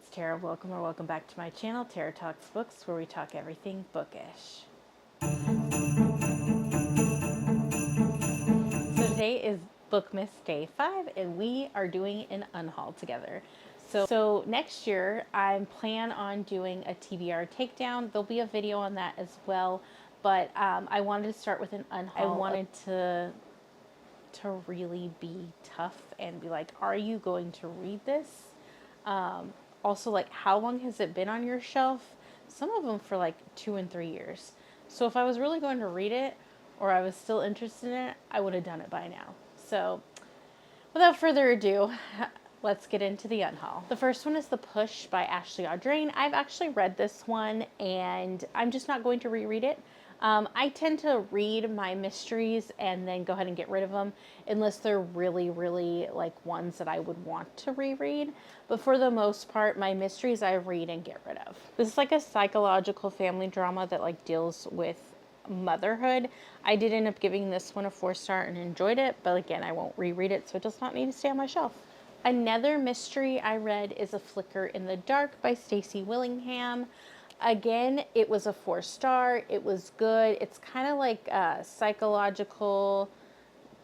it's Tara. Welcome back to my channel, Tara Talks Books, where we talk everything bookish. So today is Bookmas Day 5, and we are doing an unhaul together. So next year, I plan on doing a TBR takedown. There'll be a video on that as well, but I wanted to start with an unhaul. I wanted to really be tough and be like, are you going to read this? Also, like, how long has it been on your shelf? Some of them for like 2 and 3 years. So if I was really going to read it, or I was still interested in it, I would have done it by now. So without further ado, let's get into the unhaul. The first one is The Push by Ashley Audrain. I've actually read this one, and I'm just not going to reread it. I tend to read my mysteries and then go ahead and get rid of them unless they're really, really like ones that I would want to reread. But for the most part, my mysteries I read and get rid of. This is like a psychological family drama that like deals with motherhood. I did end up giving this one a 4-star and enjoyed it, but again, I won't reread it, so it does not need to stay on my shelf. Another mystery I read is A Flicker in the Dark by Stacey Willingham. Again, it was a 4-star. It was good. It's kind of like a psychological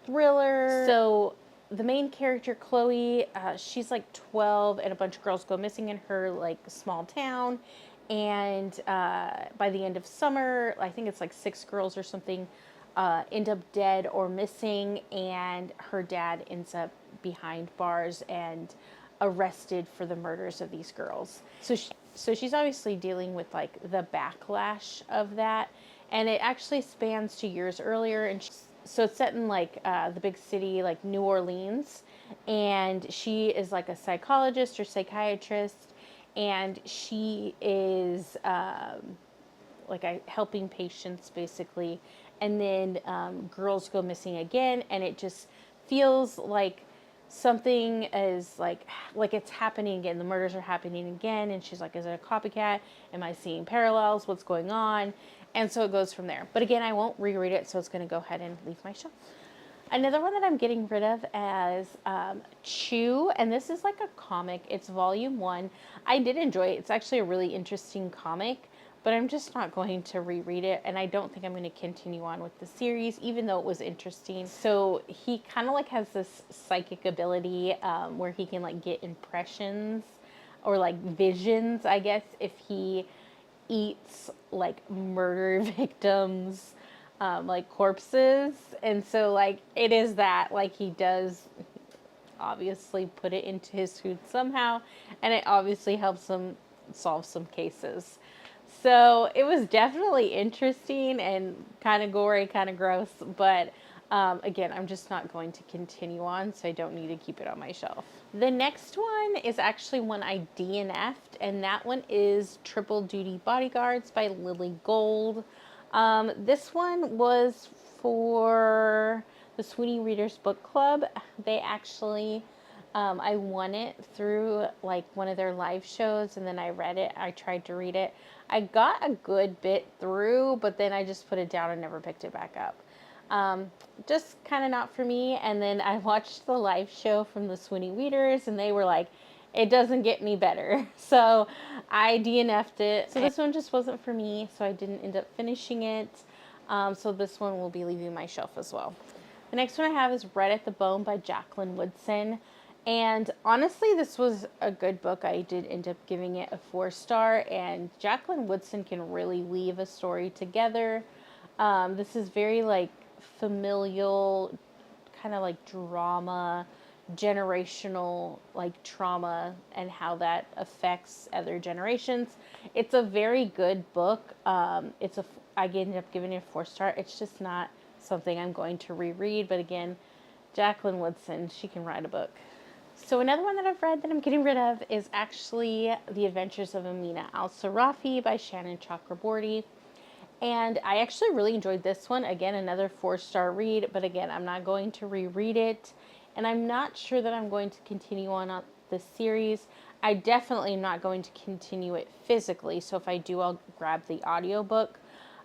thriller. So the main character, Chloe, she's like 12 and a bunch of girls go missing in her like small town. And by the end of summer, I think it's like 6 girls or something, end up dead or missing. And her dad ends up behind bars and arrested for the murders of these girls. So she's obviously dealing with like the backlash of that, and it actually spans to years earlier. And so it's set in like the big city, like New Orleans, and she is like a psychologist or psychiatrist, and she is helping patients basically, and then girls go missing again, and it just feels like something is like it's happening again. The murders are happening again, and she's like, is it a copycat? Am I seeing parallels? What's going on? And so it goes from there. But again, I won't reread it, so it's going to go ahead and leave my shelf. Another one that I'm getting rid of is Chew, and this is like a comic. It's volume 1. I did enjoy it. It's actually a really interesting comic, but I'm just not going to reread it, and I don't think I'm going to continue on with the series, even though it was interesting. So he kind of like has this psychic ability where he can like get impressions or like visions, I guess, if he eats like murder victims, like corpses. And so like it is that like he does obviously put it into his food somehow, and it obviously helps him solve some cases. So it was definitely interesting and kind of gory, kind of gross, but again, I'm just not going to continue on, so I don't need to keep it on my shelf. The next one is actually one I DNF'd, and that one is Triple Duty Bodyguards by Lily Gold. This one was for the Sweeney Readers Book Club. They actually, I won it through like one of their live shows, and then I read it. I tried to read it. I got a good bit through, but then I just put it down and never picked it back up. Just kind of not for me. And then I watched the live show from the Sweeney Readers, and they were like, it doesn't get any better. So I DNF'd it. So this one just wasn't for me, so I didn't end up finishing it. So this one will be leaving my shelf as well. The next one I have is Red at the Bone by Jacqueline Woodson. And honestly, this was a good book. I did end up giving it a 4-star, and Jacqueline Woodson can really weave a story together. This is very like familial, kind of like drama, generational like trauma, and how that affects other generations. It's a very good book. I ended up giving it a 4-star. It's just not something I'm going to reread, but again, Jacqueline Woodson, she can write a book. So another one that I've read that I'm getting rid of is actually The Adventures of Amina Al-Sarafi by Shannon Chakraborty. And I actually really enjoyed this one. Again, another 4-star read, but again, I'm not going to reread it. And I'm not sure that I'm going to continue on this series. I definitely am not going to continue it physically. So if I do, I'll grab the audiobook.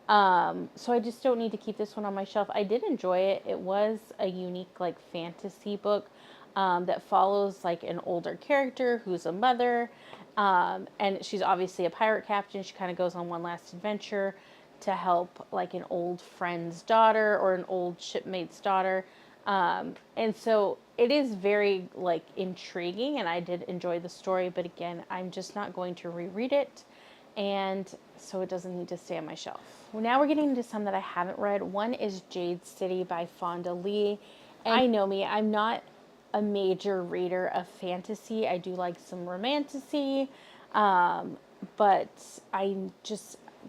So I just don't need to keep this one on my shelf. I did enjoy it. It was a unique like fantasy book that follows like an older character who's a mother, And she's obviously a pirate captain. She kind of goes on one last adventure to help like an old friend's daughter or an old shipmate's daughter. And so it is very like intriguing, and I did enjoy the story, but again, I'm just not going to reread it. And so it doesn't need to stay on my shelf. Well, now we're getting into some that I haven't read. One is Jade City by Fonda Lee. And I know me, I'm not a major reader of fantasy. I do like some romantasy, but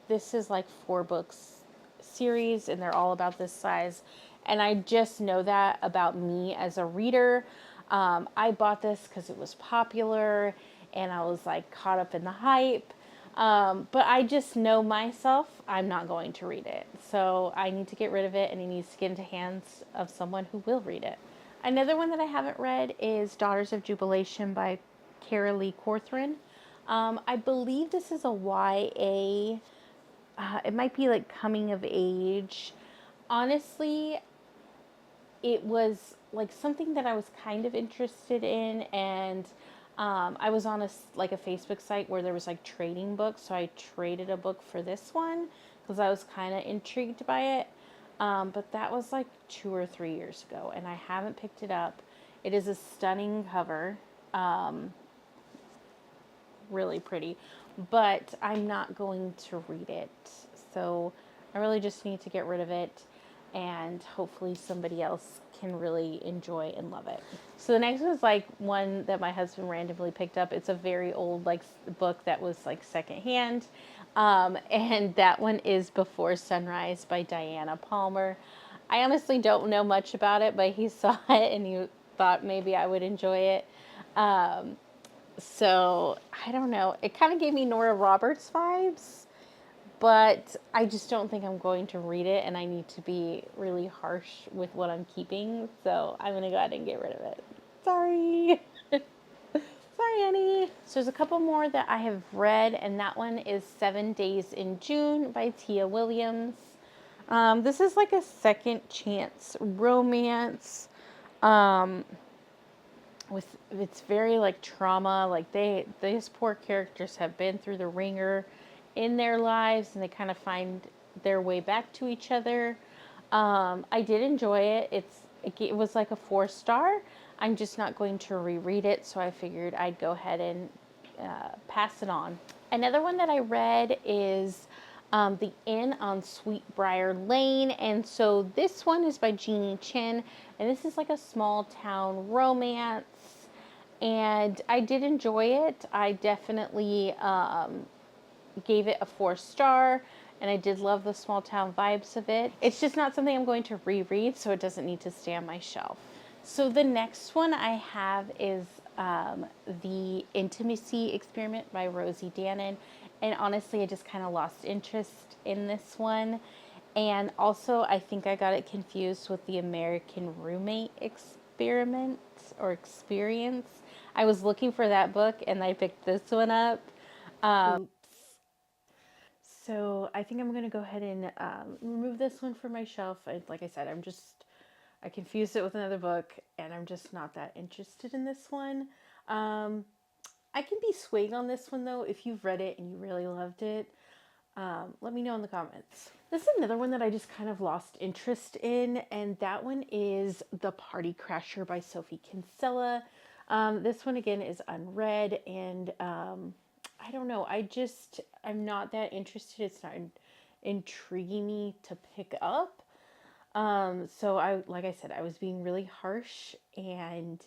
this is like 4 books series, and they're all about this size. And I just know that about me as a reader. I bought this because it was popular, and I was like caught up in the hype. But I just know myself, I'm not going to read it. So I need to get rid of it, and it needs to get into hands of someone who will read it. Another one that I haven't read is Daughters of Jubilation by Cara Lee Corcoran. I believe this is a YA. It might be like coming of age. Honestly, it was like something that I was kind of interested in, and I was on a Facebook site where there was like trading books, so I traded a book for this one because I was kind of intrigued by it. But that was like 2 or 3 years ago, and I haven't picked it up. It is a stunning cover, really pretty, but I'm not going to read it. So I really just need to get rid of it, and hopefully somebody else can really enjoy and love it. So the next one is like one that my husband randomly picked up. It's a very old like book that was like secondhand. And that one is Before Sunrise by Diana Palmer. I honestly don't know much about it, but he saw it and he thought maybe I would enjoy it. So I don't know. It kind of gave me Nora Roberts vibes, but I just don't think I'm going to read it, and I need to be really harsh with what I'm keeping. So I'm going to go ahead and get rid of it. Sorry. Sorry, Annie. So there's a couple more that I have read, and that one is 7 Days in June by Tia Williams. This is like a second chance romance. It's very like trauma. Like these poor characters have been through the ringer in their lives, and they kind of find their way back to each other. I did enjoy it. It was like a 4-star. I'm just not going to reread it, so I figured I'd go ahead and pass it on. Another one that I read is The Inn on Sweetbriar Lane, and so this one is by Jeannie Chin, and this is like a small town romance, and I did enjoy it. I definitely gave it a 4-star, and I did love the small town vibes of it. It's just not something I'm going to reread, so it doesn't need to stay on my shelf. So the next one I have is The Intimacy Experiment by Rosie Danon. And honestly, I just kind of lost interest in this one. And also, I think I got it confused with The American Roommate Experiment or Experience. I was looking for that book, and I picked this one up. So I think I'm going to go ahead and remove this one from my shelf. Like I said, I confused it with another book, and I'm just not that interested in this one. I can be swayed on this one, though. If you've read it and you really loved it, let me know in the comments. This is another one that I just kind of lost interest in, and that one is The Party Crasher by Sophie Kinsella. This one, again, is unread, and I don't know. I'm not that interested. It's not intriguing me to pick up. So like I said, I was being really harsh and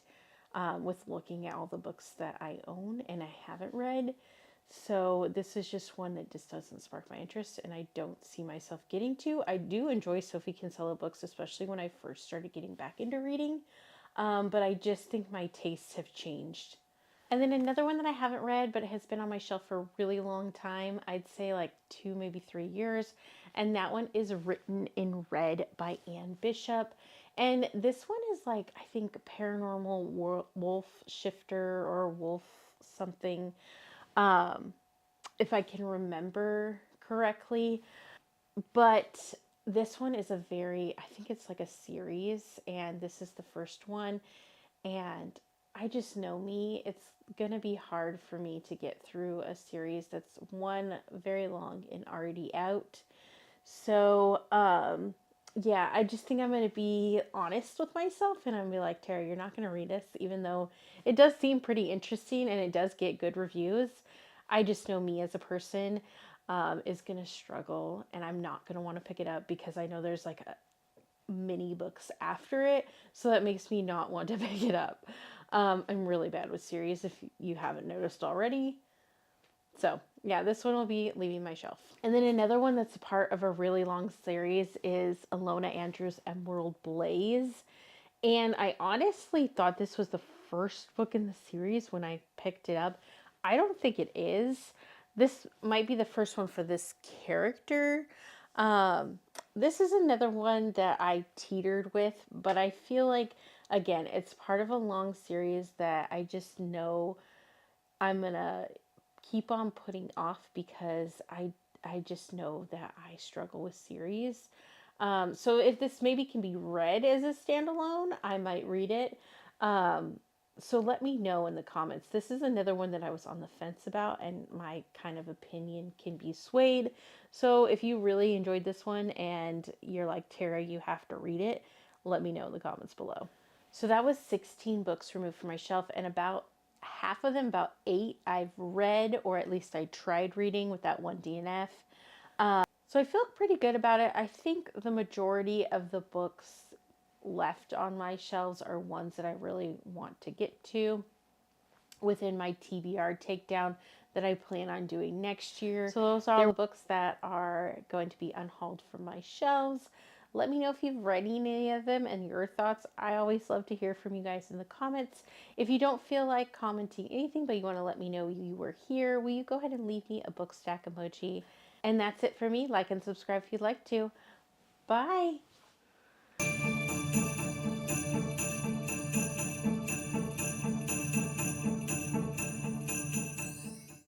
with looking at all the books that I own and I haven't read. So this is just one that just doesn't spark my interest, and I don't see myself getting to. I do enjoy Sophie Kinsella books, especially when I first started getting back into reading. But I just think my tastes have changed. And then another one that I haven't read, but it has been on my shelf for a really long time. I'd say like 2, maybe 3 years. And that one is Written in Red by Anne Bishop. And this one is like, I think, paranormal wolf shifter or wolf something, if I can remember correctly. But this one is I think it's like a series, and this is the first one. And I just know me. It's going to be hard for me to get through a series that's one, very long and already out. So, yeah, I just think I'm going to be honest with myself and I'm going to be like, Tara, you're not going to read this, even though it does seem pretty interesting and it does get good reviews. I just know me as a person is going to struggle and I'm not going to want to pick it up because I know there's like a mini books after it. So that makes me not want to pick it up. I'm really bad with series if you haven't noticed already. So, yeah, this one will be leaving my shelf. And then another one that's a part of a really long series is Alona Andrews' Emerald Blaze. And I honestly thought this was the first book in the series when I picked it up. I don't think it is. This might be the first one for this character. This is another one that I teetered with, but I feel like, again, it's part of a long series that I just know I'm gonna keep on putting off because I just know that I struggle with series. So if this maybe can be read as a standalone, I might read it. So let me know in the comments. This is another one that I was on the fence about, and my kind of opinion can be swayed. So if you really enjoyed this one and you're like, Tara, you have to read it, let me know in the comments below. So that was 16 books removed from my shelf, and about half of them, about 8, I've read, or at least I tried reading with that one DNF. So I feel pretty good about it. I think the majority of the books left on my shelves are ones that I really want to get to within my TBR takedown that I plan on doing next year. So those are all the books that are going to be unhauled from my shelves. Let me know if you've read any of them and your thoughts. I always love to hear from you guys in the comments. If you don't feel like commenting anything, but you want to let me know you were here, will you go ahead and leave me a book stack emoji? And that's it for me. Like and subscribe if you'd like to. Bye.